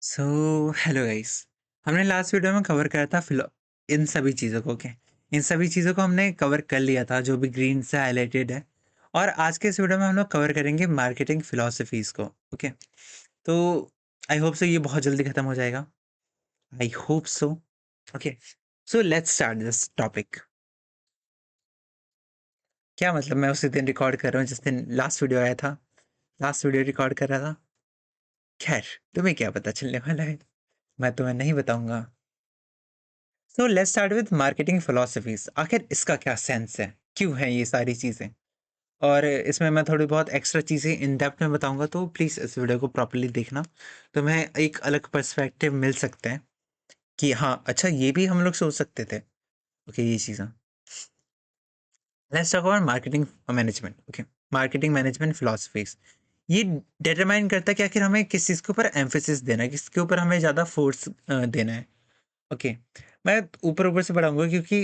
So hello guys. हमने last video में cover करा था फिलो इन सभी चीज़ों को। ओके, इन सभी चीज़ों को हमने कवर कर लिया था जो भी ग्रीन से हाईलाइटेड है। और आज के इस वीडियो में हम लोग कवर करेंगे मार्केटिंग फिलोसफीज को। ओके, तो आई होप सो ये बहुत जल्दी खत्म हो जाएगा। I hope so. Okay, so let's start this topic. क्या मतलब, मैं उसी दिन रिकॉर्ड कर रहा हूँ जिस दिन लास्ट वीडियो आया था। लास्ट वीडियो रिकॉर्ड कर रहा था। खैर, तुम्हें क्या पता चलने वाला है, मैं तुम्हें नहीं बताऊंगा। So let's start with marketing philosophies. आखिर इसका क्या सेंस है, क्यों है ये सारी चीज़ें, और इसमें मैं थोड़ी बहुत एक्स्ट्रा चीज़ें इन डेप्थ में बताऊंगा। तो प्लीज़ इस वीडियो को प्रॉपर्ली देखना, तो मैं एक अलग पर्सपेक्टिव मिल सकते हैं कि हाँ अच्छा ये भी हम लोग सोच सकते थे। ओके, ये चीज़ें। Let's talk about marketing management. Okay, marketing management philosophies. ये डिटरमाइन करता है कि आखिर हमें किस चीज़ के ऊपर एम्फोसिस देना है, किसके ऊपर हमें ज़्यादा फोर्स देना है। ओके, मैं ऊपर ऊपर से पढ़ाऊंगा क्योंकि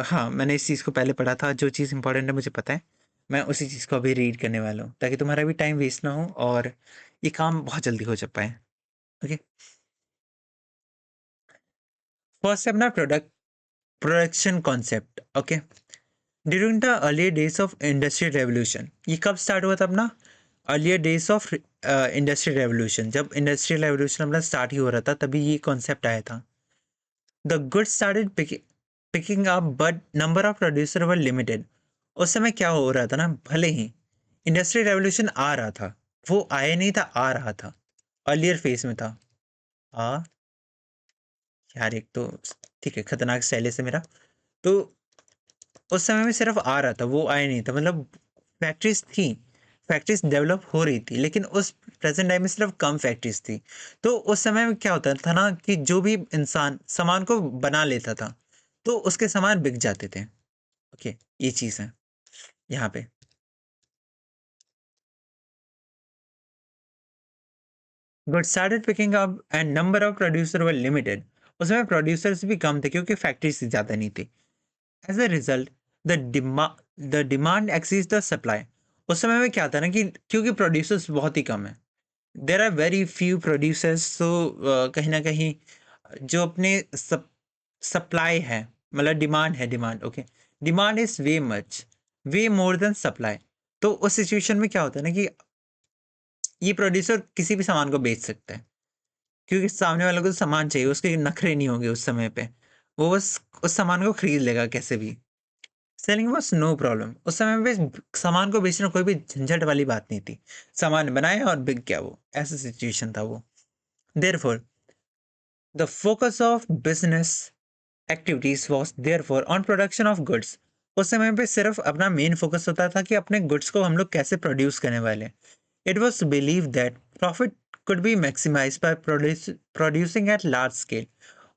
हाँ मैंने इस चीज़ को पहले पढ़ा था। जो चीज़ इंपॉर्टेंट है मुझे पता है, मैं उसी चीज़ को अभी रीड करने वाला हूँ ताकि तुम्हारा भी टाइम वेस्ट ना हो और ये काम बहुत जल्दी हो जा पाए। ओके, फर्स्ट है अपना production concept. Okay, during the earlier days of industrial revolution, ये कब स्टार्ट हुआ था अपना? Earlier days of industrial revolution, जब इंडस्ट्रियल रेवोल्यूशन अपना स्टार्ट ही हो रहा था तभी ये कॉन्सेप्ट आया था। The goods started picking up but number of producer were limited. उस समय क्या हो रहा था ना, भले ही इंडस्ट्रियल रेवोल्यूशन आ रहा था, वो आया नहीं था, आ रहा था, अर्लियर फेज में था। आ यार एक तो ठीक है, खतरनाक शैली से मेरा। तो उस समय में सिर्फ आ रहा था, वो आया नहीं था, मतलब फैक्ट्रीज थी, फैक्ट्रीज डेवलप हो रही थी, लेकिन उस प्रेजेंट टाइम में सिर्फ कम फैक्ट्रीज थी। तो उस समय में क्या होता था ना कि जो भी इंसान सामान को बना लेता था तो उसके सामान बिक जाते थे। ओके, ये चीज़ है यहाँ पे। Good started picking up and number of producer were limited. उसमें प्रोड्यूसर्स भी कम थे क्योंकि फैक्ट्रीज ज़्यादा नहीं थी। As a result the the demand exceeds the supply. उस समय में क्या था ना कि क्योंकि प्रोड्यूसर्स बहुत ही कम है, there are very few producers, तो कहीं ना कहीं जो अपने सप्लाई है, मतलब डिमांड है, demand. Okay, demand is way much, way more than supply. तो उस सिचुएशन में क्या होता है ना कि ये प्रोड्यूसर किसी भी सामान को बेच सकता है क्योंकि सामने वाले को तो सामान चाहिए, उसके नखरे नहीं होंगे उस समय पे, वो बस उस सामान को खरीद लेगा कैसे भी। Selling was no problem. उस समय पे सामान को बेचना कोई भी झंझट वाली बात नहीं थी, सामान बनाया और बिक गया, वो ऐसा सिचुएशन था वो। Therefore the focus of business activities was therefore on production of goods. उस समय पे सिर्फ अपना मेन फोकस होता था कि अपने गुड्स को हम लोग कैसे प्रोड्यूस करने वाले हैं। It was believe that profit could be maximize by producing at large scale.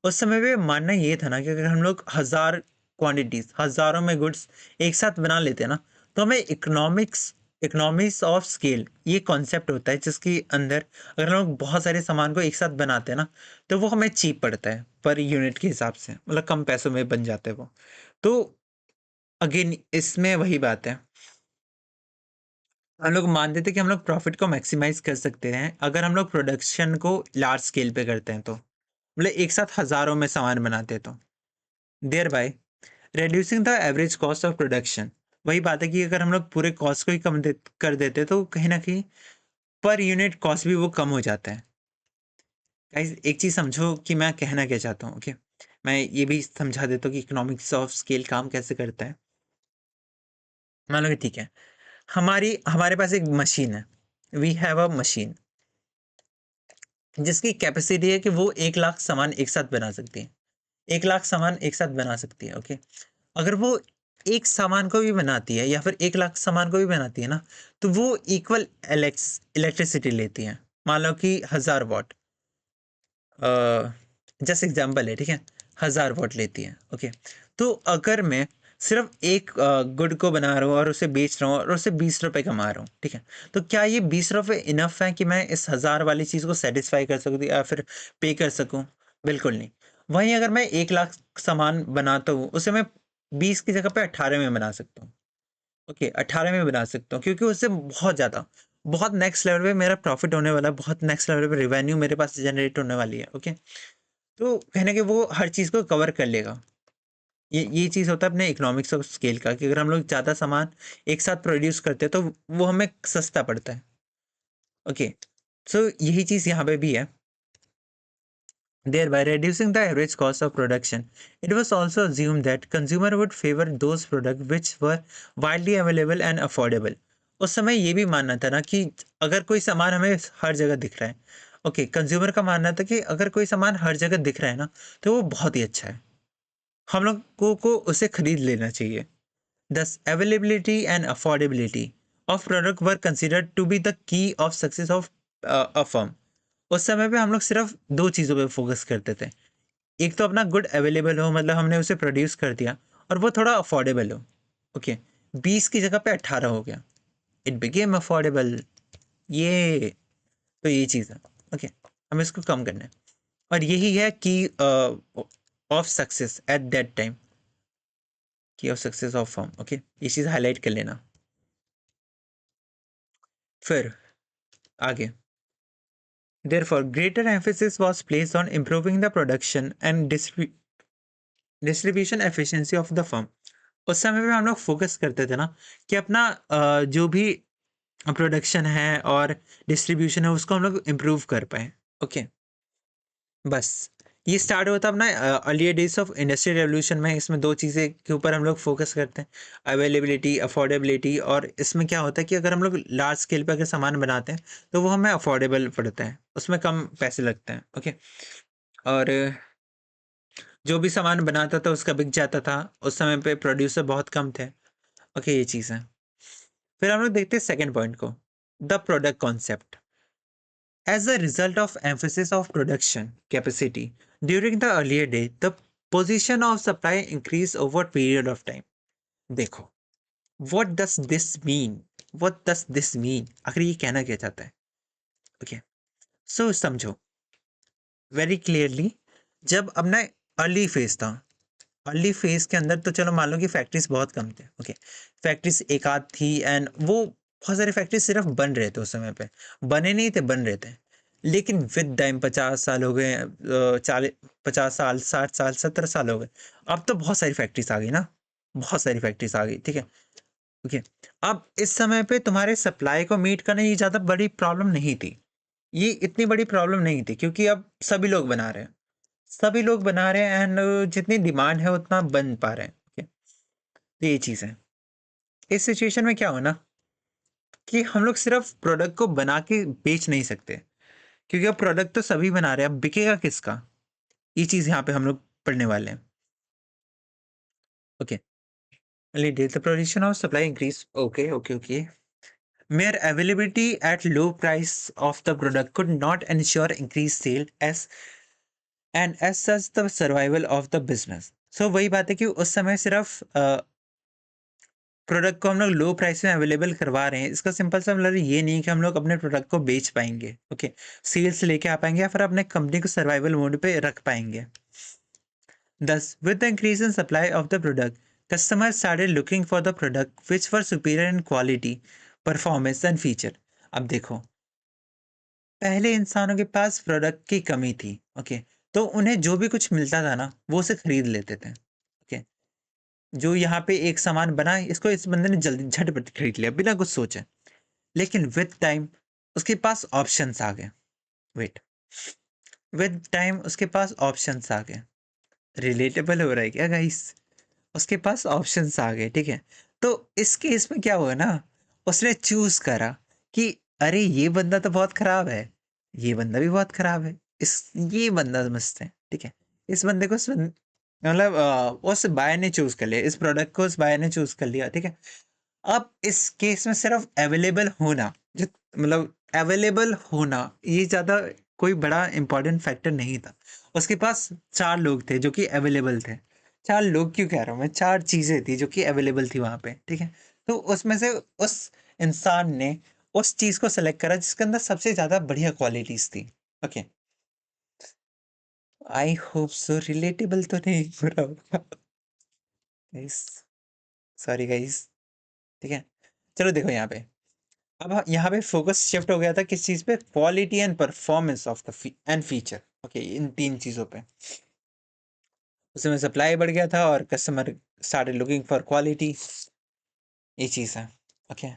उस समय पे मानना ये था ना कि अगर हम लोग हजार क्वांटिटीज, हजारों में गुड्स एक साथ बना लेते हैं ना, तो हमें इकोनॉमिक्स ऑफ स्केल ये कॉन्सेप्ट होता है जिसके अंदर अगर हम लोग बहुत सारे सामान को एक साथ बनाते हैं ना, तो वो हमें चीप पड़ता है पर यूनिट के हिसाब से, मतलब कम पैसों में बन जाते हैं वो। तो अगेन इसमें वही बात है, हम लोग मानते थे कि हम लोग प्रॉफिट को मैक्सिमाइज कर सकते हैं अगर हम लोग प्रोडक्शन को लार्ज स्केल पे करते हैं, तो मतलब एक साथ हजारों में सामान बनाते हैं तो thereby reducing the average cost of production. वही बात है कि अगर हम लोग पूरे कॉस्ट को ही कर देते तो कहीं ना कहीं पर यूनिट कॉस्ट भी वो कम हो जाता है। गाइस एक चीज समझो कि मैं कहना क्या चाहता हूँ। ओके, मैं ये भी समझा देता हूँ कि इकोनॉमिक्स ऑफ स्केल काम कैसे करता है। मान लो कि ठीक है, हमारी हमारे पास एक मशीन है, वी हैव अ मशीन जिसकी कैपेसिटी है कि वो 1 लाख सामान एक साथ बना सकती है, 1 लाख सामान एक साथ बना सकती है। ओके, अगर वो एक सामान को भी बनाती है या फिर 1 लाख सामान को भी बनाती है ना, तो वो इक्वल इलेक्ट्रिसिटी लेती है। मान लो कि 1000 वाट, जस्ट एग्जाम्पल है, ठीक है, 1000 वाट लेती है। ओके, तो अगर मैं सिर्फ एक गुड को बना रहा हूँ और उसे बेच रहा हूँ और उसे 20 रुपए कमा रहा हूँ, ठीक है, तो क्या ये 20 रुपए इनफ है कि मैं इस 1000 वाली चीज़ को सेटिस्फाई कर सकूँ या फिर पे कर सकूँ? बिल्कुल नहीं। वहीं अगर मैं 1 लाख सामान बनाता हूँ, उसे मैं 20 की जगह पे 18 में बना सकता हूँ। ओके, 18 में बना सकता हूँ क्योंकि उससे बहुत ज़्यादा बहुत नेक्स्ट लेवल पे मेरा प्रॉफिट होने वाला है, बहुत नेक्स्ट लेवल पे रेवेन्यू मेरे पास जनरेट होने वाली है। ओके, तो कहने के वो हर चीज़ को कवर कर लेगा। ये चीज़ होता है अपने इकोनॉमिक्स ऑफ स्केल का, कि अगर हम लोग ज़्यादा सामान एक साथ प्रोड्यूस करते हैं तो वो हमें सस्ता पड़ता है। ओके, सो यही चीज़ यहाँ पे भी है। Thereby reducing the average cost of production. It was also assumed that consumer would favor those products which were widely available and affordable. उस समय ये भी मानना था ना कि अगर कोई सामान हमें हर जगह दिख रहा है, ओके, कंज्यूमर का मानना था कि अगर कोई सामान हर जगह दिख रहा है ना, तो वो बहुत ही अच्छा है, हम लोग को उसे खरीद लेना चाहिए। Thus, availability and affordability of product were considered to be the key of success of a firm. उस समय पे हम लोग सिर्फ दो चीज़ों पे फोकस करते थे। एक तो अपना गुड अवेलेबल हो, मतलब हमने उसे प्रोड्यूस कर दिया, और वो थोड़ा अफोर्डेबल हो। ओके, 20 की जगह पे 18 हो गया, इट बिकेम अफोर्डेबल। ये तो ये चीज़ है। ओके, हमें इसको कम करना है, और यही है कि of success at that time, key of success of firm. Okay, ये चीज़ हाईलाइट कर लेना। फिर आगे, therefore greater emphasis was placed on improving the production and distribution efficiency of the firm. उस समय पे हम लोग फोकस करते थे ना कि अपना जो भी प्रोडक्शन है और डिस्ट्रीब्यूशन है उसको हम लोग इम्प्रूव कर पाए। ओके, बस ये स्टार्ट होता अपना earlier days of industrial revolution में। इसमें दो चीज़ें के ऊपर हम लोग फोकस करते हैं, अवेलेबिलिटी, अफोर्डेबिलिटी। और इसमें क्या होता है कि अगर हम लोग लार्ज स्केल पे अगर सामान बनाते हैं तो वो हमें अफोर्डेबल पड़ता है, उसमें कम पैसे लगते हैं। ओके, और जो भी सामान बनाता था उसका बिक जाता था, उस समय पे प्रोड्यूसर बहुत कम थे। ओके, ये चीज़ है। फिर हम लोग देखते हैं सेकेंड पॉइंट को, the product concept. As a result of emphasis of production capacity during the earlier day, the position of supply increased over period of time. देखो, what does this mean? What does this mean? आखिर ये कहना क्या चाहता है? Okay, so समझो very clearly। जब अपना अर्ली फेज था, अर्ली फेज के अंदर तो चलो मान लो कि फैक्ट्रीज बहुत कम थे। ओके, फैक्ट्रीज एक आध थी, एंड वो बहुत सारे फैक्ट्रीज सिर्फ बन रहे थे उस समय पे, बने नहीं थे, बन रहे थे। लेकिन विद टाइम 50 साल हो गए, 40, 50 साल, 60 साल, 70 साल हो गए, अब तो बहुत सारी फैक्ट्रीज आ गई ना, बहुत सारी फैक्ट्रीज आ गई। ठीक है, ओके, अब इस समय पे तुम्हारे सप्लाई को मीट करना ये ज़्यादा बड़ी प्रॉब्लम नहीं थी, ये इतनी बड़ी प्रॉब्लम नहीं थी, क्योंकि अब सभी लोग बना रहे हैं, सभी लोग बना रहे हैं, एंड जितनी डिमांड है उतना बन पा रहे हैं। ओके, तो ये चीज़ है। इस सिचुएशन में क्या हो ना कि हम लोग सिर्फ प्रोडक्ट को बना के बेच नहीं सकते, क्योंकि अब प्रोडक्ट तो सभी बना रहे हैं, अब बिकेगा किसका? ये चीज़ यहाँ पे हम लोग पढ़ने वाले हैं। Okay, did the production of supply increase? Okay, okay, okay. Mere availability at low price of the product could not ensure increased sale as such the survival of the business. So वही बात है कि उस समय सिर्फ product को हम लोग लो प्राइस में अवेलेबल करवा रहे हैं, इसका सिंपल सा मतलब ये नहीं कि हम लोग अपने प्रोडक्ट को बेच पाएंगे। ओके, सेल्स लेके आ पाएंगे या फिर अपने कंपनी को सर्वाइवल मोड पे रख पाएंगे। Thus, with the increase in supply of the product, customers started looking for the product which were superior in quality, performance and feature. अब देखो, पहले इंसानों के पास प्रोडक्ट की कमी थी। ओके, तो उन्हें जो भी कुछ मिलता था ना वो उसे खरीद लेते थे। ओके, जो यहाँ पे एक सामान बना, इसको इस बंदे ने जल्दी झटपट खरीद लिया बिना कुछ सोचे। लेकिन विद टाइम उसके पास ऑप्शंस आ गए। वेट, विद टाइम उसके पास ऑप्शंस आ गए। रिलेटेबल हो रहा है क्या गाइस? उसके पास ऑप्शंस आ गए। ठीक है, तो इस केस में क्या हुआ ना, उसने चूज करा कि अरे ये बंदा तो बहुत खराब है, ये बंदा भी बहुत खराब है, इस ये बंदा मस्त है। ठीक है, इस बंदे को मतलब उस बाय ने चूज कर लिया, इस प्रोडक्ट को उस बाय ने चूज कर लिया। ठीक है, अब इस केस में सिर्फ अवेलेबल होना, जो मतलब अवेलेबल होना, ये ज़्यादा कोई बड़ा इंपॉर्टेंट फैक्टर नहीं था। उसके पास चार लोग थे जो कि अवेलेबल थे। चार लोग क्यों कह रहा हूँ मैं, चार चीज़ें थी जो कि अवेलेबल थी वहाँ पे। ठीक है, तो उसमें से उस इंसान ने उस चीज़ को सेलेक्ट करा जिसके अंदर सबसे ज़्यादा बढ़िया क्वालिटीज़ थी। Okay, I hope so relatable तो नहीं हो रहा होगा गाइस, सॉरी गाइस। ठीक है, चलो देखो यहाँ पे, अब यहाँ पे फोकस शिफ्ट हो गया था किस चीज़ पे, quality and performance of the end feature. Okay, इन तीन चीज़ों पे उसमें सप्लाई बढ़ गया था और customer started looking for quality, ये चीज़ है। ओके,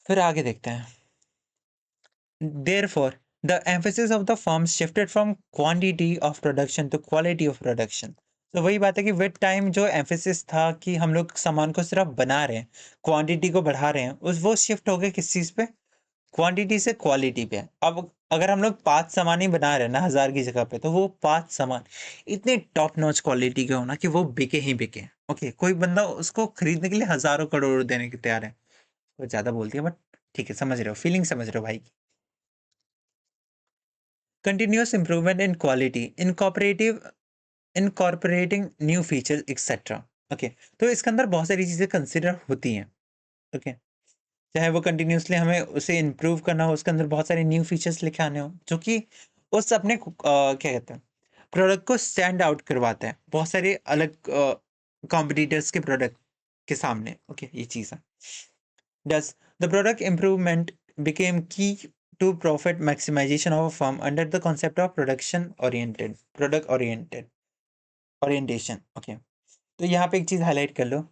फिर आगे देखते हैं। Therefore, the emphasis of the firm shifted from quantity of production to quality of production. तो वही बात है कि विद टाइम जो एम्फेसिस था कि हम लोग सामान को सिर्फ बना रहे हैं, क्वांटिटी को बढ़ा रहे हैं, उस वो शिफ्ट हो गया किस चीज़ पे, क्वांटिटी से क्वालिटी पे। अब अगर हम लोग 5 सामान ही बना रहे हैं ना 1000 की जगह पे, तो वो 5 सामान इतने टॉप नॉच क्वालिटी के होना कि वो बिके ही बिके। ओके, कोई बंदा उसको खरीदने के लिए हज़ारों करोड़ देने के तैयार है। वो ज़्यादा बोल दिया बट ठीक है, समझ रहे हो, फीलिंग समझ रहे हो भाई। Continuous improvement in quality, incorporating new features, etc. Okay, तो इसके अंदर बहुत सारी चीज़ें कंसिडर होती हैं। ओके, चाहे वो कंटिन्यूसली हमें उसे इम्प्रूव करना हो, उसके अंदर बहुत सारे न्यू फीचर्स लेके आने हो जो कि उस अपने क्या कहते हैं, प्रोडक्ट को स्टैंड आउट करवाते हैं बहुत सारे अलग कॉम्पिटिटर्स के प्रोडक्ट के सामने। ओके, ये चीज़ है। Thus, the product improvement became key to profit maximization of a firm under the concept of product orientation. Okay. तो यहाँ पे एक चीज़ हाईलाइट कर लो,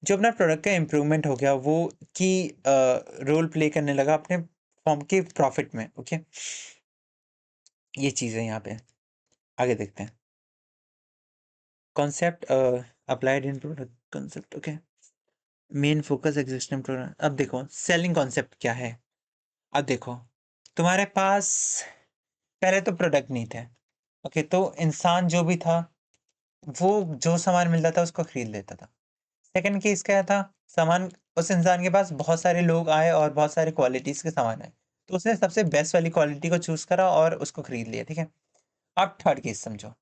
जो अपना प्रोडक्ट का इम्प्रूवमेंट हो गया वो की रोल प्ले करने लगा अपने फर्म के प्रॉफिट में। ओके, ये चीज़ है यहाँ पे। आगे देखते हैं। Concept applied in product concept. Okay, main focus existing product. अब देखो सेलिंग कॉन्सेप्ट क्या है। अब देखो, तुम्हारे पास पहले तो प्रोडक्ट नहीं थे। ओके, तो इंसान जो भी था वो जो सामान मिलता था उसको खरीद लेता था। सेकंड केस क्या था, सामान उस इंसान के पास बहुत सारे लोग आए और बहुत सारे क्वालिटीज़ के सामान आए, तो उसने सबसे बेस्ट वाली क्वालिटी को चूज़ करा और उसको खरीद लिया। ठीक है, अब थर्ड केस समझो।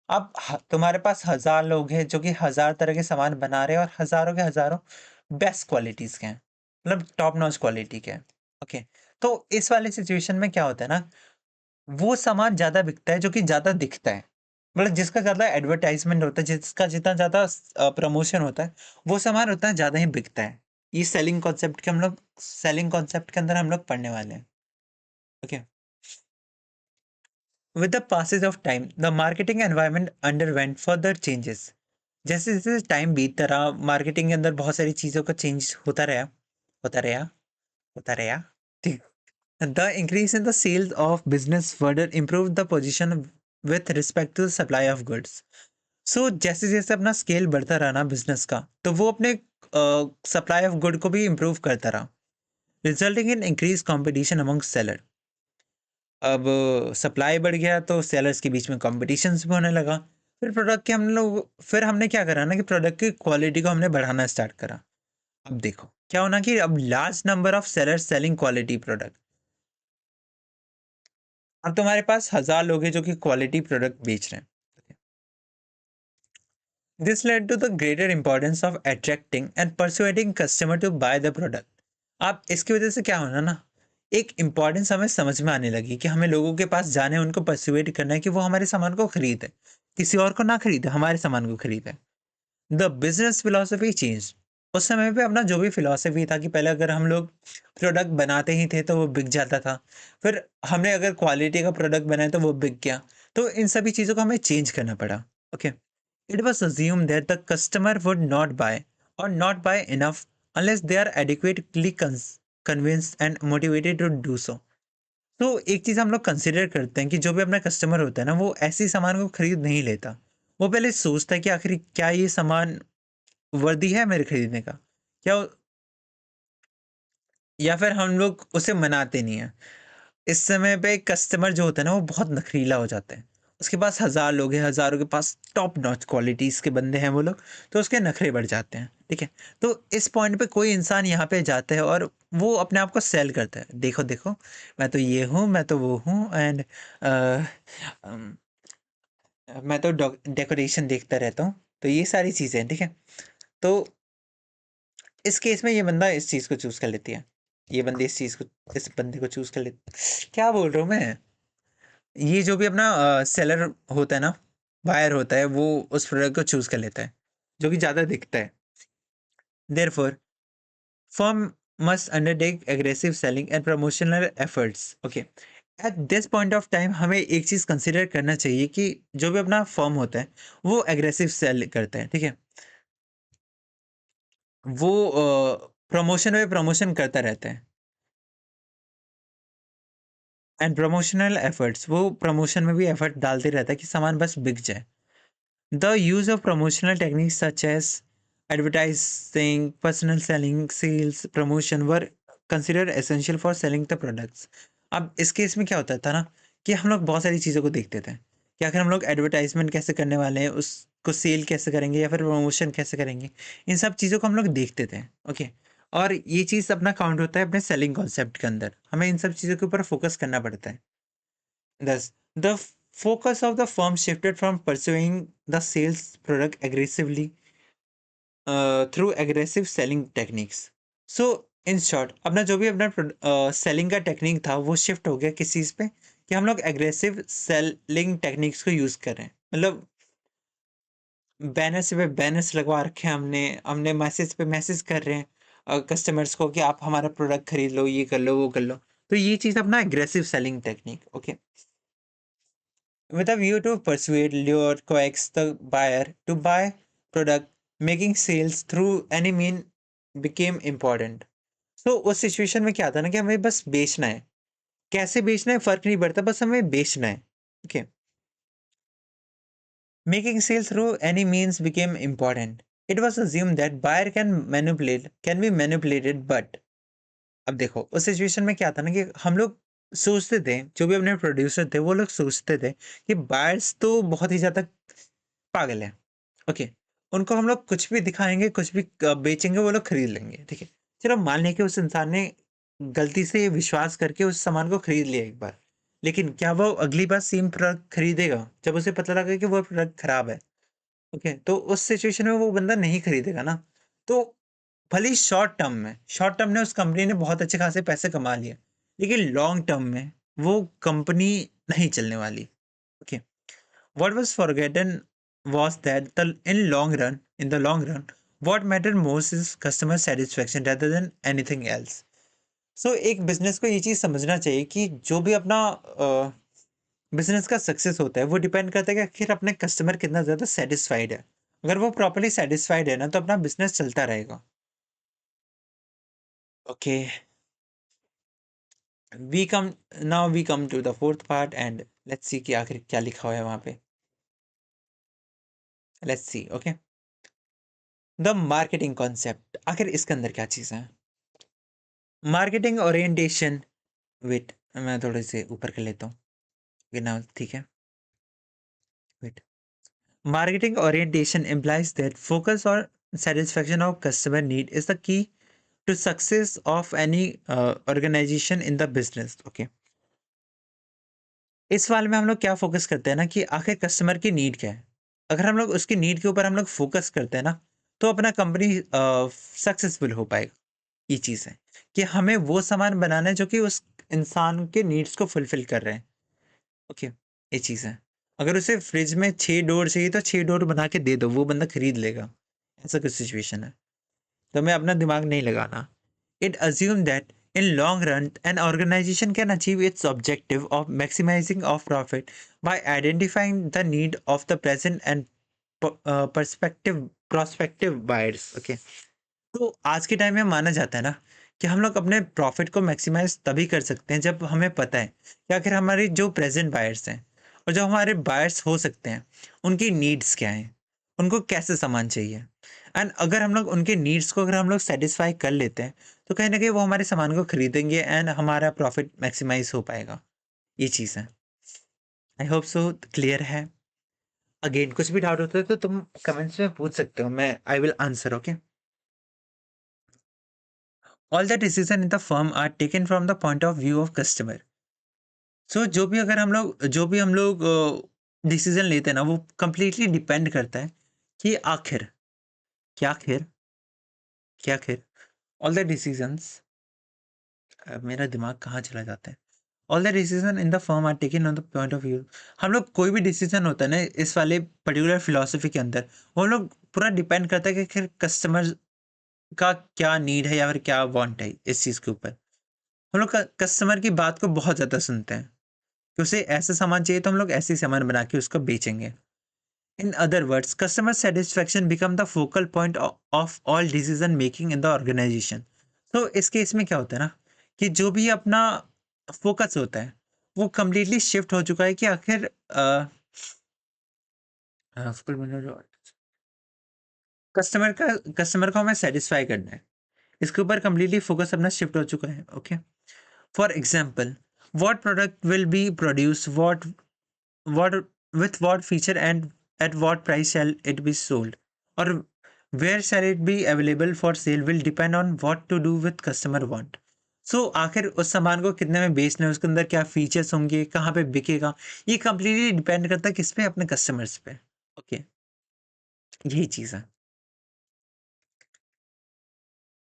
अब तुम्हारे पास 1000 लोग हैं जो कि 1000 तरह के सामान बना रहे हैं और हज़ारों के हज़ारों बेस्ट क्वालिटीज़ के हैं, मतलब टॉप नॉच क्वालिटी के हैं। ओके, तो इस वाले सिचुएशन में क्या होता है ना, वो सामान ज़्यादा बिकता है जो कि ज़्यादा दिखता है। मतलब जिसका ज़्यादा एडवर्टाइज़मेंट होता है, जिसका जितना ज़्यादा प्रमोशन होता है, वो सामान उतना ज़्यादा ही बिकता है। ये सेलिंग कॉन्सेप्ट के अंदर हम लोग पढ़ने वाले हैं। Okay. With the passage of time, the marketing environment underwent further changes. जैसे-जैसे टाइम बीतता रहा, मार्केटिंग के अंदर बहुत सारी चीज़ों का चेंज होता रहा, होता रहा। ठीक। The increase in the sales of business further improved the position with respect to the supply of goods. So जैसे जैसे अपना स्केल बढ़ता रहा ना बिजनेस का, तो वो अपने सप्लाई ऑफ गुड को भी इम्प्रूव करता रहा, resulting in increase competition among seller. अब सप्लाई बढ़ गया तो सेलर्स के बीच में कॉम्पिटिशन भी होने लगा। फिर हमने क्या करा ना कि प्रोडक्ट की क्वालिटी को हमने बढ़ाना स्टार्ट करा। अब देखो क्या होना कि अब large number of sellers selling quality product. अब तुम्हारे पास 1000 लोग हैं जो कि क्वालिटी प्रोडक्ट बेच रहे हैं। This led to the greater importance of attracting and persuading customer to buy the product. अब इसकी वजह से क्या होना ना, एक इंपॉर्टेंस हमें समझ में आने लगी कि हमें लोगों के पास जाने, उनको परसुएड करना है कि वो हमारे सामान को खरीदे, किसी और को ना खरीदे, हमारे सामान को खरीदे। The business philosophy change. उस समय पे अपना जो भी फिलोसफी था कि पहले अगर हम लोग प्रोडक्ट बनाते ही थे तो वो बिक जाता था, फिर हमने अगर क्वालिटी का प्रोडक्ट बनाया तो वो बिक गया, तो इन सभी चीज़ों को हमें चेंज करना पड़ा। Okay, it was assumed that the customer would not buy or not buy enough unless they are adequately convinced and motivated to do so. तो एक चीज़ हम लोग कंसिडर करते हैं कि जो भी अपना कस्टमर होता है ना, वो ऐसी सामान को खरीद नहीं लेता। वो पहले सोचता है कि आखिर क्या ये सामान वर्दी है मेरे खरीदने का? क्या, या फिर हम लोग उसे मनाते नहीं हैं। इस समय पे कस्टमर जो होता है ना वो बहुत नखरीला हो जाता है। उसके पास 1000 लोग हैं, हज़ारों के पास टॉप नॉच क्वालिटीज़ के बंदे हैं वो लोग, तो उसके नखरे बढ़ जाते हैं। ठीक है? तो इस पॉइंट पे कोई इंसान यहाँ पे जाता है और वो अपने आप को सेल करता है। देखो, देखो, मैं तो ये हूँ, मैं तो वो हूँ एंड अम, मैं तो डेकोरेशन देखता रहता हूँ। तो ये सारी चीज़ें हैं। ठीक है? तो इस केस में ये बंदा इस चीज़ को चूज़ कर लेती है। ये बंदी इस बंदे को चूज़ कर लेती। क्या बोल रहा हूँ मैं? ये जो भी अपना सेलर होता है ना, बायर होता है, वो उस प्रोडक्ट को चूज़ कर लेता है, जो कि ज़्यादा दिखता है। Therefore Firm must undertake aggressive selling and promotional efforts. Okay. At this point of time हमें एक चीज कंसिडर करना चाहिए कि जो भी अपना फर्म होता है वो एग्रेसिव सेल करते हैं, ठीक है। वो प्रमोशन में प्रमोशन करता रहता है एंड प्रमोशनल एफर्ट्स, वो प्रमोशन में भी एफर्ट डालते रहता है कि सामान बस बिक जाए। The use of promotional techniques such as advertising, personal selling, sales, promotion were considered essential for selling the products. अब इस केस में क्या होता था ना कि हम लोग बहुत सारी चीज़ों को देखते थे कि आखिर हम लोग एडवर्टाइजमेंट कैसे करने वाले हैं, उसको सेल कैसे करेंगे या फिर प्रमोशन कैसे करेंगे। इन सब चीज़ों को हम लोग देखते थे। ओके। और ये चीज़ अपना काउंट होता है अपने सेलिंग कॉन्सेप्ट के अंदर, हमें इन सब चीज़ों के ऊपर फोकस करना पड़ता है। Thus, the focus of the firm shifted from pursuing the sales product aggressively through aggressive selling techniques. So, in short, अपना जो भी अपना सेलिंग का टेक्निक था वो शिफ्ट हो गया किस चीज़ पे कि हम लोग एग्रेसिव सेलिंग टेक्निक्स को यूज़ कर रहे हैं। मतलब बैनर्स पे बैनर्स लगवा रखे हैं हमने हमने मैसेज पे मैसेज कर रहे हैं कस्टमर्स को कि आप हमारा प्रोडक्ट खरीद लो, ये कर लो, वो कर लो। तो ये चीज़ अपना aggressive selling technique. Okay. With a view to persuade, lure, coax the buyer to buy product, making sales through any mean became important. So उस सिचुएशन में क्या था ना कि हमें बस बेचना है, कैसे बेचना है फर्क नहीं पड़ता, बस हमें बेचना है। Okay. Making sales through any means became important. It was assumed that buyer can be manipulated, but अब देखो उस सिचुएशन में क्या था ना कि हम लोग सोचते थे, जो भी अपने प्रोड्यूसर थे वो लोग सोचते थे कि बायर्स तो बहुत ही ज़्यादा पागल है। ओके। उनको हम लोग कुछ भी दिखाएँगे, कुछ भी बेचेंगे, वो लोग खरीद लेंगे, ठीक है। चलो मान लें कि उस इंसान ने गलती से विश्वास करके उस सामान को खरीद लिया एक बार, लेकिन क्या वो अगली बार सेम प्रोडक्ट खरीदेगा? जब उसे पता लगा कि वो प्रोडक्ट खराब है, ओके, तो उस सिचुएशन में वो बंदा नहीं खरीदेगा ना। तो भले ही शॉर्ट टर्म में उस कंपनी ने बहुत अच्छे खासे पैसे कमा लिए, लेकिन लॉन्ग टर्म में वो कंपनी नहीं चलने वाली। Okay. What was forgotten was that in the long run, what mattered most is customer satisfaction rather than anything else. So एक बिजनेस को ये चीज़ समझना चाहिए कि जो भी अपना बिजनेस का सक्सेस होता है वो डिपेंड करता है कि आखिर अपने कस्टमर कितना ज़्यादा सेटिस्फाइड है। अगर वो प्रॉपर्ली सेटिस्फाइड है ना तो अपना बिजनेस चलता रहेगा। Okay. We come now we come to the fourth part and let's see कि आखिर क्या लिखा हुआ है वहाँ पे। Let's see. Okay. The marketing concept, आखिर इसके अंदर क्या चीज़ है? मार्केटिंग ओरिएंटेशन, वेट मैं थोड़े से ऊपर कर लेता हूँ कि ना, ठीक है। Wait. Marketing orientation implies that focus on satisfaction of customer need is the key to success of any organization in the business. Okay. इस वाले में हम लोग क्या फोकस करते हैं ना कि आखिर कस्टमर की नीड क्या है। अगर हम लोग उसकी नीड के ऊपर हम लोग फोकस करते हैं ना तो अपना कंपनी सक्सेसफुल हो पाएगा। ये चीज़ है कि हमें वो सामान बनाना है जो कि उस इंसान के नीड्स को फुलफिल कर रहे हैं। ओके। ये चीज़ है। अगर उसे फ्रिज में 6 डोर चाहिए तो 6 डोर बना के दे दो, वो बंदा खरीद लेगा। ऐसा कुछ सिचुएशन है। तो हमें अपना दिमाग नहीं लगाना। It assumes that in long run an organization can achieve its objective of maximizing of profit by identifying the need of the present and perspective prospective buyers. Okay. तो आज के टाइम में माना जाता है ना कि हम लोग अपने प्रॉफिट को मैक्सिमाइज तभी कर सकते हैं जब हमें पता है कि आखिर हमारे जो प्रेजेंट बायर्स हैं और जो हमारे बायर्स हो सकते हैं उनकी नीड्स क्या हैं, उनको कैसे सामान चाहिए। एंड अगर हम लोग उनके नीड्स को अगर हम लोग सेटिस्फाई कर लेते हैं तो कहीं ना कहीं वो हमारे सामान को खरीदेंगे एंड हमारा प्रॉफिट मैक्सिमाइज हो पाएगा। ये चीज़ है। आई होप सो क्लियर है। अगेन कुछ भी डाउट होता है तो तुम कमेंट्स में पूछ सकते हो, मैं I will answer. Okay. All the decision in the firm are taken from the point of view of customer. So जो भी हम लोग डिसीजन लेते हैं ना वो कंप्लीटली डिपेंड करता है कि आखिर क्या आखिर क्या आखिर ऑल द डिसीजंस, मेरा दिमाग कहाँ चला जाता है। All the decision in the firm are taken on the point of view. हम लोग कोई भी डिसीजन होता है ना इस वाले पर्टिकुलर फिलोसफी के अंदर वो हम लोग पूरा डिपेंड करता है कि आखिर कस्टमर का क्या नीड है या फिर क्या वांट है इस चीज़ के ऊपर। हम लोग कस्टमर की बात को बहुत ज़्यादा सुनते हैं कि उसे ऐसा सामान चाहिए तो हम लोग ऐसे ही सामान बना के उसको बेचेंगे। In other words customer satisfaction become the focal point of all decision making in the organization. तो इस केस में क्या होता है ना कि जो भी अपना फोकस होता है वो कम्प्लीटली शिफ्ट हो चुका है कि आखिर कस्टमर को हमें सेटिस्फाई करना है। इसके ऊपर कम्प्लीटली फोकस अपना शिफ्ट हो चुका है। Okay, for example, what product will be produced, what with what feature and at what price shall it be sold, or where shall it be available for sale will depend on what to do with customer want. So आखिर उस सामान को कितने में बेचना है, उसके अंदर क्या फीचर्स होंगे, कहाँ पे बिकेगा, ये कंप्लीटली डिपेंड करता है किस पे, अपने कस्टमर्स पे। ओके, यही चीज़ है।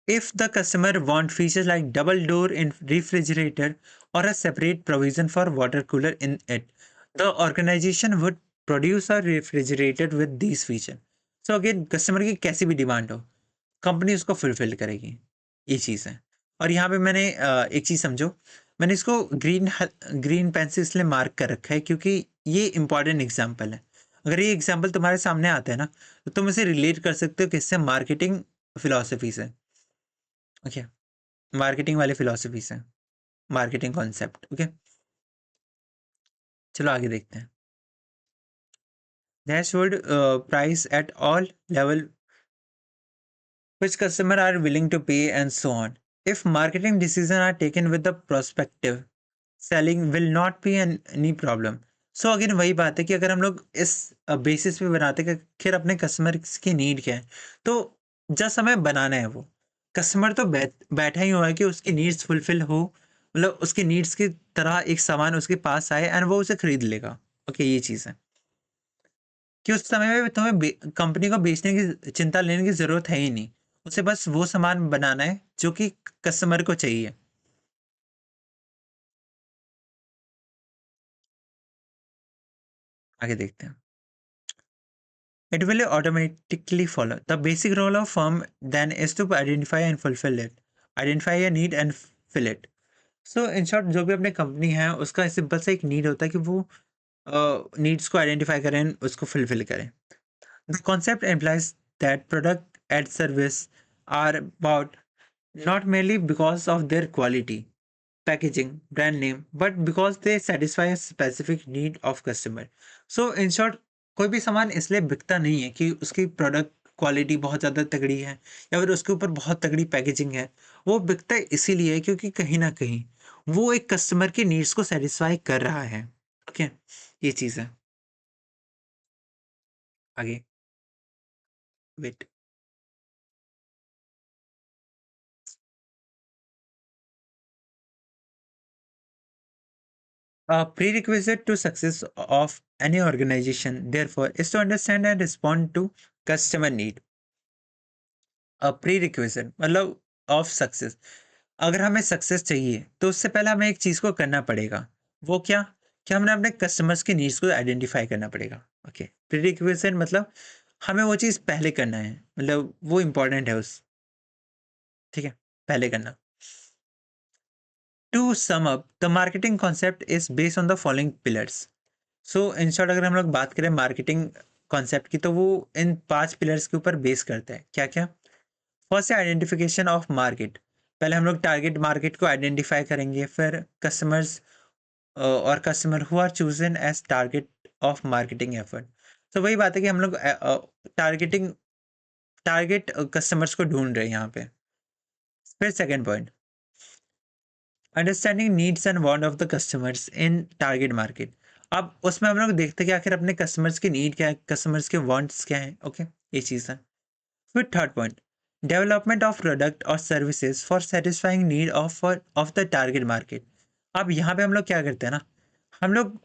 If the customer want features like double door in refrigerator or a separate provision for water cooler in it, the organization would produce a refrigerator with these features. So again, customer की कैसी भी demand हो, company उसको fulfil करेगी। ये चीज़ है। और यहाँ पे मैंने एक चीज़ समझो, मैंने इसको ग्रीन पेन से इसलिए मार्क कर रखा है क्योंकि ये इंपॉर्टेंट एग्जाम्पल है। अगर ये एग्जाम्पल तुम्हारे सामने आता है ना, तो तुम इसे रिलेट कर सकते हो किससे, मार्केटिंग फिलोसफी से। ओके, मार्केटिंग वाले फिलॉसफी से, मार्केटिंग कॉन्सेप्ट। ओके, चलो आगे देखते हैं। Dashboard price at all level which customer are willing to pay and so on. If marketing decisions are taken with the perspective selling will not be any problem. So again वही बात है कि अगर हम लोग इस बेसिस पे बनाते कि आखिर अपने कस्टमर की नीड क्या है, तो जस्ट हमें बनाना है वो। कस्टमर तो बैठा ही हुआ है कि उसकी नीड्स फुलफिल हो, मतलब उसकी नीड्स की तरह एक सामान उसके पास आए एंड वो उसे खरीद लेगा। ओके, ये चीज़ है कि उस समय में तुम्हें कंपनी को बेचने की चिंता लेने की ज़रूरत है ही नहीं। उसे बस वो सामान बनाना है जो कि कस्टमर को चाहिए। आगे देखते हैं। It will automatically follow. The basic role of firm then is to identify and fulfill it. Identify a need and fill it. So in short, जो भी अपनी कंपनी है उसका सिंपल सा एक नीड होता है कि वो नीड्स को आइडेंटिफाई करें, उसको फुलफिल करें। The concept implies that product and service are about not merely because of their quality, packaging, brand name, but because they satisfy a specific need of customer. So in short, कोई भी सामान इसलिए बिकता नहीं है कि उसकी प्रोडक्ट क्वालिटी बहुत ज़्यादा तगड़ी है या फिर उसके ऊपर बहुत तगड़ी पैकेजिंग है। वो बिकता है इसीलिए क्योंकि कहीं न कहीं वो एक कस्टमर की नीड्स को सैटिस्फाई कर रहा है। ओके, ये चीज़ है। आगे, wait. A prerequisite to success of any organization, therefore, is to understand and respond to customer need. Pre requisite मतलब ऑफ सक्सेस। अगर हमें सक्सेस चाहिए तो उससे पहले हमें एक चीज़ को करना पड़ेगा। वो क्या? कि हमने अपने कस्टमर्स की नीड्स को आइडेंटिफाई करना पड़ेगा। ओके, प्री रिक्विजिट मतलब हमें वो चीज़ पहले करना है, मतलब वो इंपॉर्टेंट है उस, ठीक है, पहले करना। To sum up the marketing concept is based on the following pillars. So in short अगर हम लोग बात करें मार्केटिंग कॉन्सेप्ट की, तो वो इन 5 पिलर्स के ऊपर बेस करता है। क्या-क्या? फर्स्ट है आइडेंटिफिकेशन ऑफ मार्केट। पहले हम लोग टारगेट मार्केट को आइडेंटिफाई करेंगे, फिर कस्टमर्स और customer who are chosen as target of marketing effort. तो वही बात है कि हम लोग टारगेटिंग टारगेट कस्टमर्स को ढूंढ रहे हैं यहाँ पे। फिर second point, understanding needs and want of the customers in target market. अब उसमें हम लोग देखते हैं कि आखिर अपने कस्टमर्स की नीड क्या है, कस्टमर्स के वांट्स क्या है। ओके, ये चीज़ है। फिर third point, development of product और services for satisfying need of the target market. अब यहाँ पे हम लोग क्या करते हैं ना, हम लोग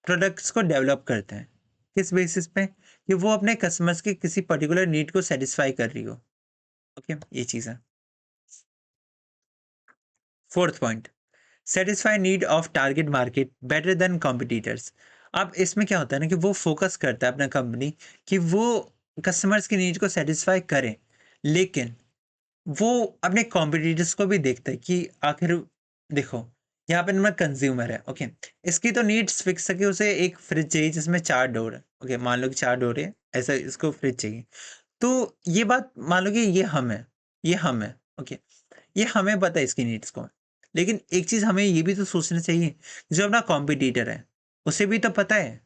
प्रोडक्ट्स को डेवलप करते हैं किस बेसिस पे, कि वो अपने कस्टमर्स की किसी पर्टिकुलर नीड को सेटिस्फाई कर रही हो। ओके, ये चीज़ है। Fourth point, satisfy need of target market better than competitors. अब इसमें क्या होता है ना कि वो फोकस करता है अपना कंपनी कि वो कस्टमर्स की नीड को सेटिस्फाई करें, लेकिन वो अपने कॉम्पिटिटर्स को भी देखता है कि आखिर देखो, यहाँ पे नंबर कंज्यूमर है, ओके, इसकी तो नीड्स फिक्स है कि उसे एक फ्रिज चाहिए जिसमें 4 डोर है, ओके, मान लो कि 4 डोर है, ऐसा इसको फ्रिज चाहिए। तो ये बात मान लो कि ये हम है, ओके, ये हमें पता है इसकी नीड्स को। लेकिन एक चीज़ हमें ये भी तो सोचना चाहिए, जो अपना कॉम्पिटिटर है, उसे भी तो पता है,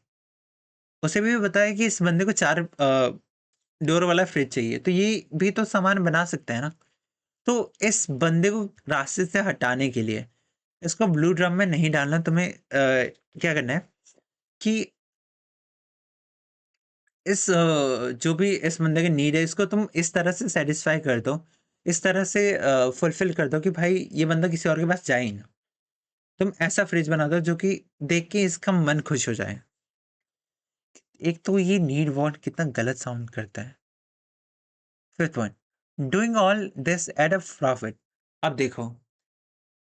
उसे भी पता है कि इस बंदे को 4 डोर वाला फ्रिज चाहिए, तो ये भी तो सामान बना सकता है ना। तो इस बंदे को रास्ते से हटाने के लिए इसको ब्लू ड्रम में नहीं डालना, तुम्हें क्या करना है कि जो भी इस बंदे की नीड है इसको तुम इस तरह से सैटिस्फाई कर दो, इस तरह से फुलफिल कर दो कि भाई ये बंदा किसी और के पास जाए ही ना। तुम ऐसा फ्रिज बना दो जो कि देख के इसका मन खुश हो जाए। एक तो ये नीड वांट कितना गलत साउंड करता है। Fifth one, doing all this eight a profit. अब देखो,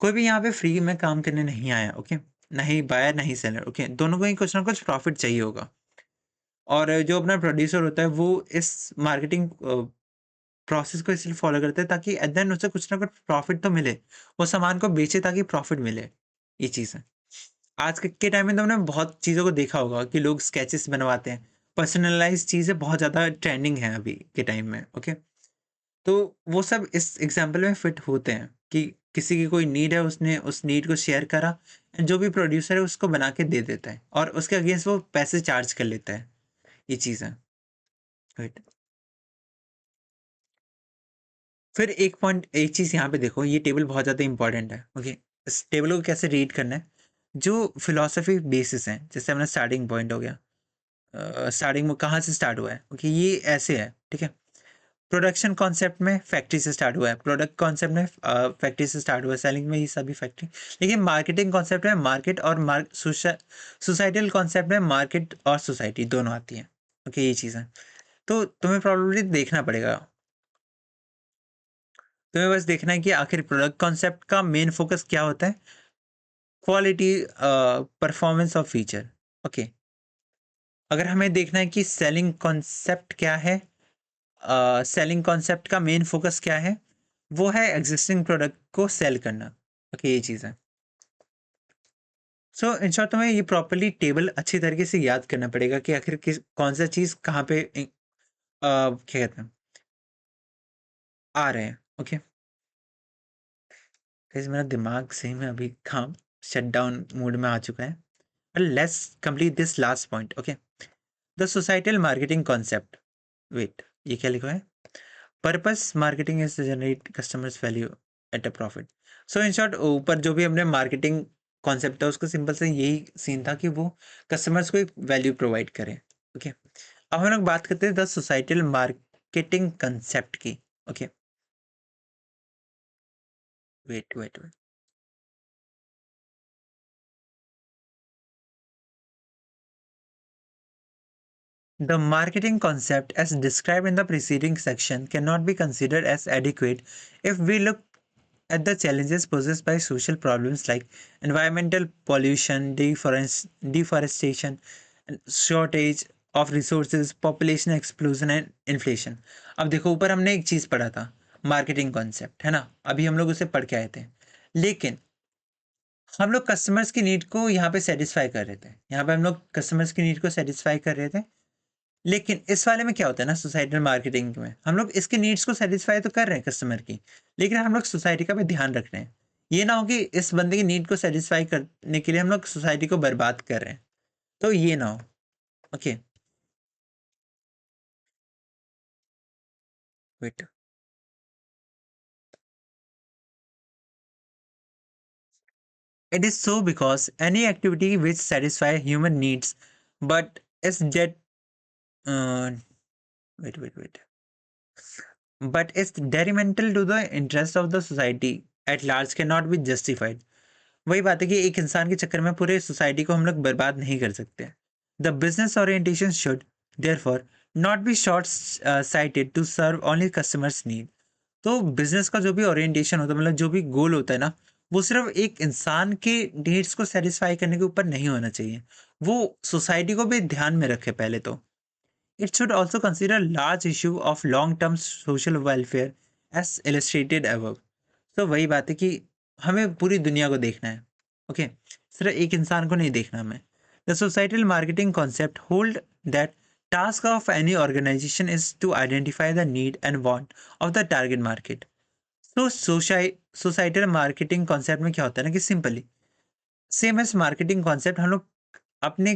कोई भी यहाँ पे फ्री में काम करने नहीं आया, ओके, ना ही बायर ना ही सेलर, ओके, दोनों को ही कुछ ना कुछ प्रॉफिट चाहिए होगा। और जो अपना प्रोड्यूसर होता है वो इस मार्केटिंग प्रोसेस को इसलिए फॉलो करते हैं ताकि एट द एंड उसे कुछ ना कुछ प्रॉफिट तो मिले, वो सामान को बेचे ताकि प्रॉफिट मिले। ये चीज़ है। आज के टाइम में तो हमने बहुत चीज़ों को देखा होगा कि लोग स्केचेस बनवाते हैं, पर्सनलाइज चीज़ें बहुत ज़्यादा ट्रेंडिंग है अभी के टाइम में, ओके। तो वो सब इस एग्जाम्पल में फिट होते हैं कि किसी की कोई नीड है, उसने उस नीड को शेयर करा, एंड जो भी प्रोड्यूसर है उसको बना के दे देता है और उसके अगेंस्ट वो पैसे चार्ज कर लेता है। ये चीज़ है। राइट। फिर एक चीज़ यहाँ पे देखो, ये टेबल बहुत ज़्यादा इंपॉर्टेंट है, ओके। इस टेबल को कैसे रीड करना है, जो फिलोसफी बेसिस है, जैसे अपना स्टार्टिंग पॉइंट हो गया, स्टार्टिंग में कहाँ से स्टार्ट हुआ है, ओके, ये ऐसे है, ठीक है। प्रोडक्शन कॉन्सेप्ट में फैक्ट्री से स्टार्ट हुआ है, प्रोडक्ट कॉन्सेप्ट में फैक्ट्री से स्टार्ट हुआ है, सेलिंग में ये सभी फैक्ट्री। लेकिन मार्केटिंग कॉन्सेप्ट में मार्केट और सोसाइटल कॉन्सेप्ट में मार्केट और सोसाइटी दोनों आती हैं, ओके, ये चीज़ है। तो तुम्हें प्रॉब्लली देखना पड़ेगा, तुम्हें बस देखना है कि आखिर प्रोडक्ट कॉन्सेप्ट का मेन फोकस क्या होता है, क्वालिटी, परफॉर्मेंस और फीचर, ओके। अगर हमें देखना है कि सेलिंग कॉन्सेप्ट क्या है, सेलिंग कॉन्सेप्ट का मेन फोकस क्या है, वो है एग्जिस्टिंग प्रोडक्ट को सेल करना, ओके, ये चीज़ है। सो इन शॉर्ट तुम्हें ये प्रॉपर्ली टेबल अच्छी तरीके से याद करना पड़ेगा कि आखिर किस कौन सा चीज़ कहाँ पे क्या कहते हैं, आ रहे हैं, ओके। गाइस मेरा दिमाग सही में अभी काम शट डाउन मोड में आ चुका है। Let's complete this last point, okay. The societal marketing concept. Wait, ये क्या लिखा है? Purpose marketing is generate customers value at a profit. So in short, ऊपर जो भी हमने मार्केटिंग कॉन्सेप्ट था उसका सिंपल से यही सीन था कि वो कस्टमर्स को एक वैल्यू प्रोवाइड करें, ओके। अब हम लोग बात करते हैं द सोसाइटल मार्केटिंग कंसेप्ट की, okay. Wait, the marketing concept, as described in the preceding section, cannot be considered as adequate if we look at the challenges posed by social problems like environmental pollution, deforestation, and shortage of resources, population explosion and inflation. अब देखो, ऊपर हमने एक चीज़ पढ़ा था, marketing concept, है ना, अभी हम लोग उसे पढ़ के आए थे। लेकिन हम लोग कस्टमर्स की नीड को यहाँ पे सेटिस्फाई कर रहे थे, यहाँ पे हम लोग कस्टमर्स की नीड को सेटिस्फाई कर रहे थे। लेकिन इस वाले में क्या होता है ना, सोसाइटल मार्केटिंग में हम लोग इसके नीड्स को सेटिस्फाई तो कर रहे हैं कस्टमर की, लेकिन हम लोग सोसाइटी का भी ध्यान रख रहे हैं। ये ना हो कि इस बंदे की नीड को सेटिस्फाई करने के लिए हम लोग सोसाइटी को बर्बाद कर रहे हैं, तो ये ना हो, okay. Wait, it is so because any activity which satisfy human needs but is debt wait but is detrimental to the interest of the society at large cannot be justified। वही बात है कि एक इंसान के चक्कर में पूरे सोसाइटी को हम लोग बर्बाद नहीं कर सकते। The business orientation should therefore not be short sighted to serve only customers need. तो बिजनेस का जो भी ओरिएंटेशन होता है, मतलब जो भी गोल होता है ना, वो सिर्फ एक इंसान के नीड्स को सेटिस्फाई करने के ऊपर नहीं होना चाहिए, वो सोसाइटी को भी ध्यान में रखे पहले तो। It should also consider large issue of long-term social welfare S illustrated above. तो वही बात है कि हमें पूरी दुनिया को देखना है, ओके, सिर्फ एक इंसान को नहीं देखना हमें। The societal marketing concept hold that task of any organization is to identify the need and want of the target market. तो सोसाइटल मार्केटिंग कॉन्सेप्ट में क्या होता है ना कि simply same as marketing concept हम लोग अपने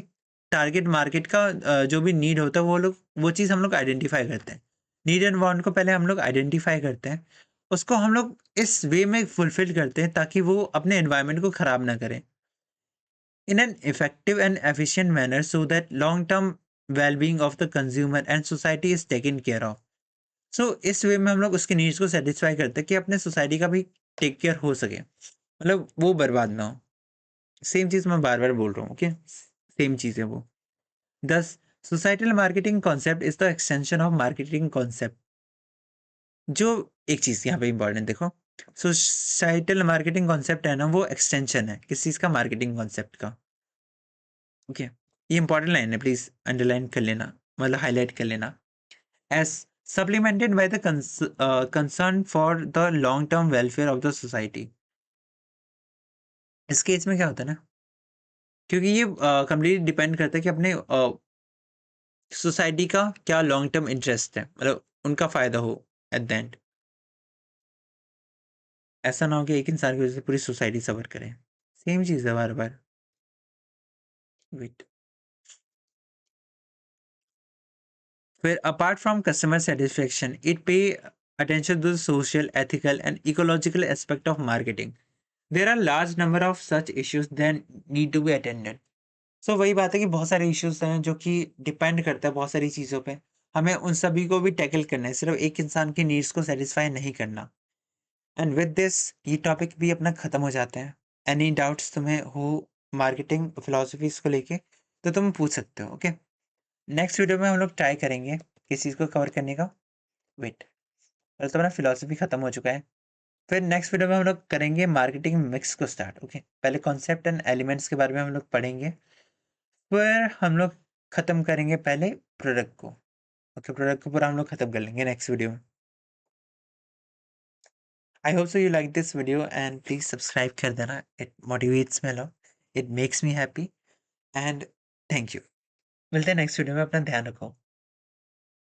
टारगेट मार्केट का जो भी नीड होता है वो चीज़ हम लोग आइडेंटिफाई करते हैं। नीड एंड वांट को पहले हम लोग आइडेंटिफाई करते हैं, उसको हम लोग इस वे में फुलफिल करते हैं ताकि वो अपने एनवायरनमेंट को ख़राब ना करें in an effective and efficient manner so that long term well being of the consumer and society is taken care of. सो इस वे में हम लोग उसके नीड्स को सेटिस्फाई करते हैं कि अपने सोसाइटी का भी टेक केयर हो सके, मतलब वो बर्बाद ना हो। सेम चीज़ मैं बार बार बोल रहा हूँ, ओके, सेम चीज़ है वो। दस, societal marketing concept is the extension of marketing concept. जो एक चीज़ यहाँ पे इंपॉर्टेंट देखो, सोसाइटल मार्केटिंग कॉन्सेप्ट है ना, वो एक्सटेंशन है किस चीज़ का, मार्केटिंग कॉन्सेप्ट का, ओके। ये इंपॉर्टेंट लाइन है, प्लीज अंडरलाइन कर लेना, मतलब हाईलाइट कर लेना। S supplemented by the concern for the long term welfare of the society। इस केस में क्या होता है ना, क्योंकि ये कंप्लीटली डिपेंड करता है कि अपने सोसाइटी का क्या लॉन्ग टर्म इंटरेस्ट है, मतलब उनका फायदा हो एट द एंड। ऐसा ना हो कि एक इंसान की वजह से पूरी सोसाइटी सफर करे। सेम चीज़ है बार बार। वेट, फिर apart from customer satisfaction it पे attention to the social, ethical and ecological aspect of marketing. There are large number of such issues that need to be attended. सो वही बात है कि बहुत सारे इश्यूज हैं जो कि डिपेंड करता है बहुत सारी चीज़ों पे। हमें उन सभी को भी टैकल करना है, सिर्फ एक इंसान की नीड्स को सेटिस्फाई नहीं करना। एंड विद दिस ये टॉपिक भी अपना ख़त्म हो जाते हैं। एनी डाउट्स तुम्हें हो मार्केटिंग फिलोसफीज को लेके तो तुम पूछ सकते हो, ओके। नेक्स्ट वीडियो में हम लोग ट्राई करेंगे किस चीज़ को कवर करने का। वेट, तो तुम्हारा फिलोसफी ख़त्म हो चुका है। फिर नेक्स्ट वीडियो में हम लोग करेंगे मार्केटिंग मिक्स को स्टार्ट, ओके। पहले कॉन्सेप्ट एंड एलिमेंट्स के बारे में हम लोग पढ़ेंगे, फिर हम लोग खत्म करेंगे पहले प्रोडक्ट को, ओके। प्रोडक्ट को पूरा हम लोग खत्म कर लेंगे नेक्स्ट वीडियो में। I hope so you like this video and please subscribe कर देना, it motivates me lot, it makes me happy and thank you. मिलते हैं नेक्स्ट वीडियो में, अपना ध्यान रखो।